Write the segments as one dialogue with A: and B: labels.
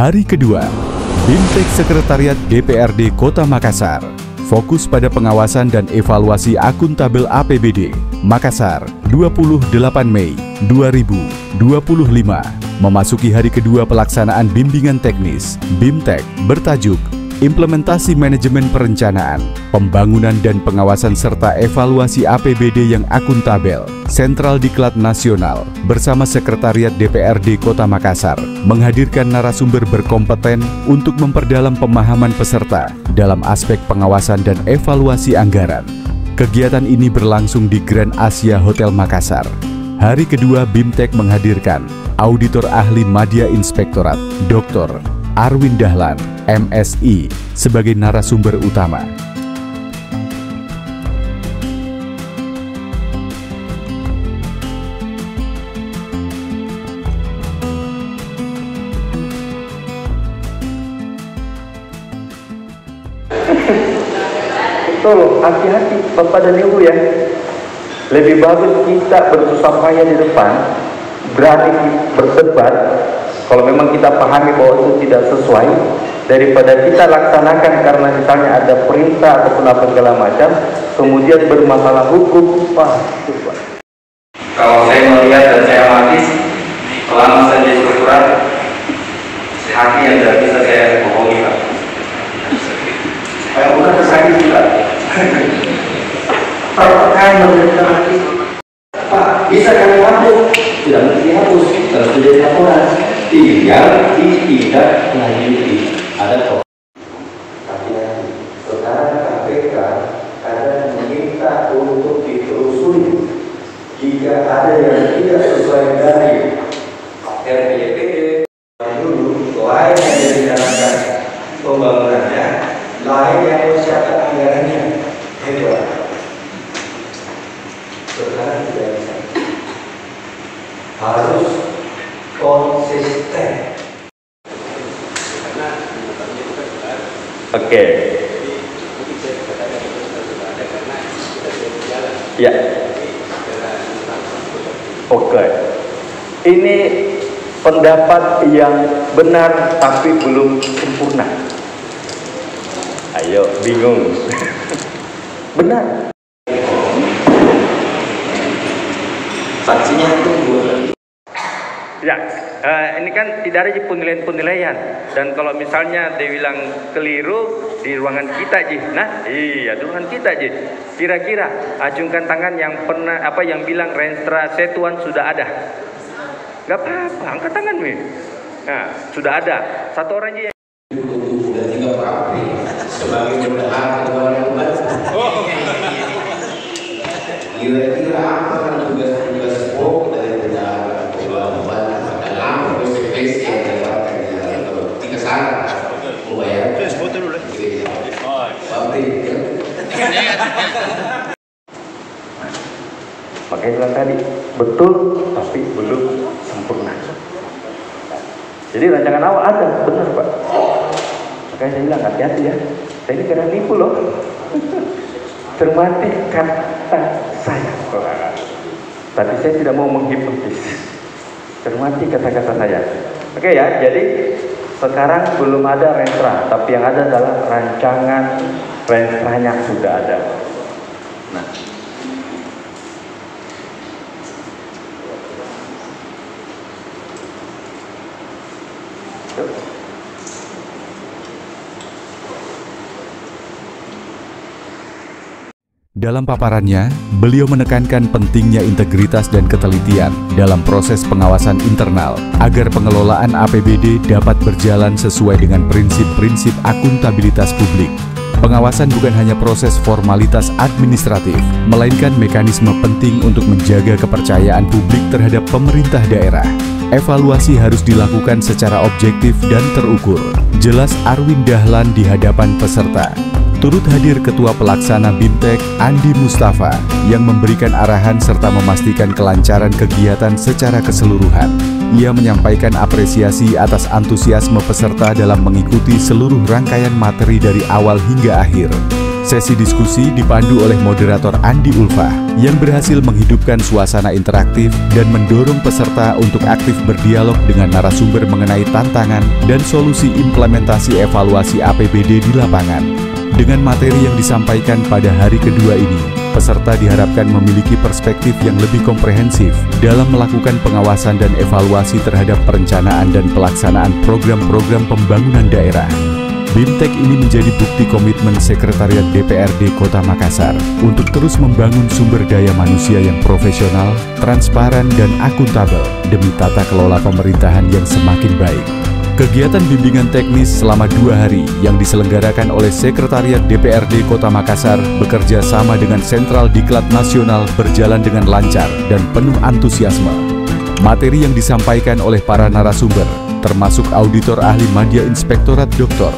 A: Hari kedua, BIMTEK Sekretariat DPRD Kota Makassar fokus pada pengawasan dan evaluasi akuntabel APBD. Makassar, 28 Mei 2025, memasuki hari kedua pelaksanaan bimbingan teknis BIMTEK bertajuk Implementasi Manajemen Perencanaan, Pembangunan dan Pengawasan serta Evaluasi APBD yang Akuntabel, Sentral Diklat Nasional bersama Sekretariat DPRD Kota Makassar menghadirkan narasumber berkompeten untuk memperdalam pemahaman peserta dalam aspek pengawasan dan evaluasi anggaran. Kegiatan ini berlangsung di Grand Asia Hotel Makassar. Hari kedua BIMTEK menghadirkan Auditor Ahli Madya Inspektorat, Dr. Arwin Dahlan, MSI, sebagai narasumber utama.
B: Betul, hati-hati Bapak dan Ibu ya. Lebih bagus kita bersusah payah di depan, berani berdebat. Kalau memang kita pahami bahwa itu tidak sesuai, daripada kita laksanakan karena misalnya ada perintah ataupun apa segala macam, kemudian bermasalah hukum.
C: Kalau saya melihat dan saya amati, selama saya jadi struktural, hati yang tidak bisa saya bohongi, Pak. Bukan kesalahan juga. Perpecahan memberikan hati. Pak, bisa kami hapus? Tidak mesti hapus, harus menjadi laporan. Tinggal tidak lanjuti. Ada kok.
B: Hati-hati. Sekarang KPK kadang meminta untuk ditelusuri jika ada yang tidak sesuai dari RPJMD. Dulu lain yang direncanakan pembangunannya, lain yang persiapan anggarannya. Hebat. Sekarang tidak bisa. Harus konsisten.
C: Oke. Ya. Oke. Ini pendapat yang benar tapi belum sempurna. Ayo, bingung. Benar.
B: Saksinya tunggu.
C: Ya, ini kan tidak ada penilaian-penilaian. Dan kalau misalnya dia bilang keliru di ruangan kita, Ji. Nah, iya, di ruangan kita, Ji. Kira-kira acungkan tangan yang pernah yang bilang Renstra Setuan sudah ada. Gak apa-apa, angkat tangan, Mi. Nah, sudah ada. Satu orang aja yang
D: sudah 3 April sebagai bendahara ketua umat. Kira-kira apa kan tugas-tugas pokok dari bendahara ketua umat dalam konsekuensi yang dilewatkan di dalam 3 saat membayar pabrik.
C: makanya bilang tadi betul tapi belum sempurna. Jadi rancangan awal ada, benar Pak. Makanya saya bilang hati-hati ya. Saya ini kena nipu loh. Cermati kata saya. Tapi saya tidak mau menghipnotis. Cermati kata-kata saya. Oke ya, jadi sekarang belum ada renstra, tapi yang ada adalah rancangan renstranya sudah ada. Nah,
A: dalam paparannya, beliau menekankan pentingnya integritas dan ketelitian dalam proses pengawasan internal agar pengelolaan APBD dapat berjalan sesuai dengan prinsip-prinsip akuntabilitas publik. Pengawasan bukan hanya proses formalitas administratif, melainkan mekanisme penting untuk menjaga kepercayaan publik terhadap pemerintah daerah. Evaluasi harus dilakukan secara objektif dan terukur. Jelas Arwin Dahlan di hadapan peserta. Turut hadir Ketua Pelaksana BIMTEK Andi Mustafa yang memberikan arahan serta memastikan kelancaran kegiatan secara keseluruhan. Ia menyampaikan apresiasi atas antusiasme peserta dalam mengikuti seluruh rangkaian materi dari awal hingga akhir. Sesi diskusi dipandu oleh moderator Andi Ulfa yang berhasil menghidupkan suasana interaktif dan mendorong peserta untuk aktif berdialog dengan narasumber mengenai tantangan dan solusi implementasi evaluasi APBD di lapangan. Dengan materi yang disampaikan pada hari kedua ini, peserta diharapkan memiliki perspektif yang lebih komprehensif dalam melakukan pengawasan dan evaluasi terhadap perencanaan dan pelaksanaan program-program pembangunan daerah. BIMTEK ini menjadi bukti komitmen Sekretariat DPRD Kota Makassar untuk terus membangun sumber daya manusia yang profesional, transparan, dan akuntabel demi tata kelola pemerintahan yang semakin baik. Kegiatan bimbingan teknis selama 2 hari yang diselenggarakan oleh Sekretariat DPRD Kota Makassar bekerja sama dengan Sentral Diklat Nasional berjalan dengan lancar dan penuh antusiasme. Materi yang disampaikan oleh para narasumber, termasuk Auditor Ahli Madya Inspektorat Dr.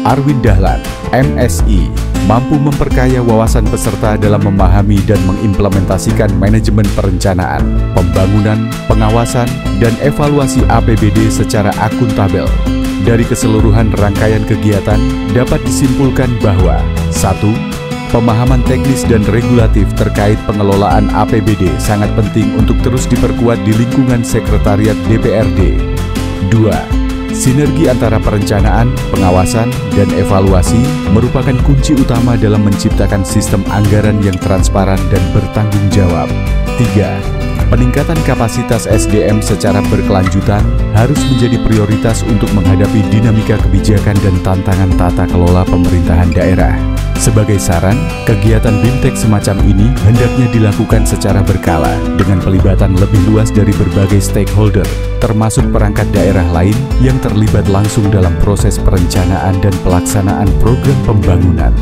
A: Arwin Dahlan, MSI, mampu memperkaya wawasan peserta dalam memahami dan mengimplementasikan manajemen perencanaan, pembangunan, pengawasan, dan evaluasi APBD secara akuntabel. Dari keseluruhan rangkaian kegiatan, dapat disimpulkan bahwa 1. Pemahaman teknis dan regulatif terkait pengelolaan APBD sangat penting untuk terus diperkuat di lingkungan Sekretariat DPRD. 2. Sinergi antara perencanaan, pengawasan, dan evaluasi merupakan kunci utama dalam menciptakan sistem anggaran yang transparan dan bertanggung jawab. 3. Peningkatan kapasitas SDM secara berkelanjutan harus menjadi prioritas untuk menghadapi dinamika kebijakan dan tantangan tata kelola pemerintahan daerah. Sebagai saran, kegiatan BIMTEK semacam ini hendaknya dilakukan secara berkala dengan pelibatan lebih luas dari berbagai stakeholder, termasuk perangkat daerah lain yang terlibat langsung dalam proses perencanaan dan pelaksanaan program pembangunan.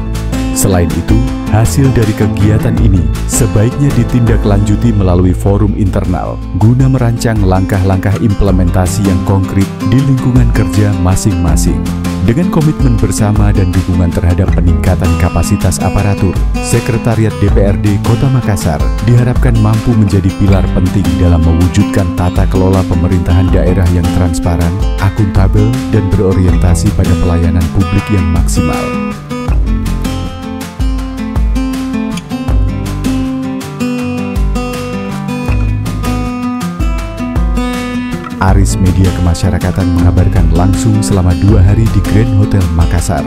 A: Selain itu, hasil dari kegiatan ini sebaiknya ditindaklanjuti melalui forum internal guna merancang langkah-langkah implementasi yang konkret di lingkungan kerja masing-masing. Dengan komitmen bersama dan dukungan terhadap peningkatan kapasitas aparatur, Sekretariat DPRD Kota Makassar diharapkan mampu menjadi pilar penting dalam mewujudkan tata kelola pemerintahan daerah yang transparan, akuntabel, dan berorientasi pada pelayanan publik yang maksimal. Aris Media Kemasyarakatan mengabarkan langsung selama 2 hari di Grand Hotel Makassar.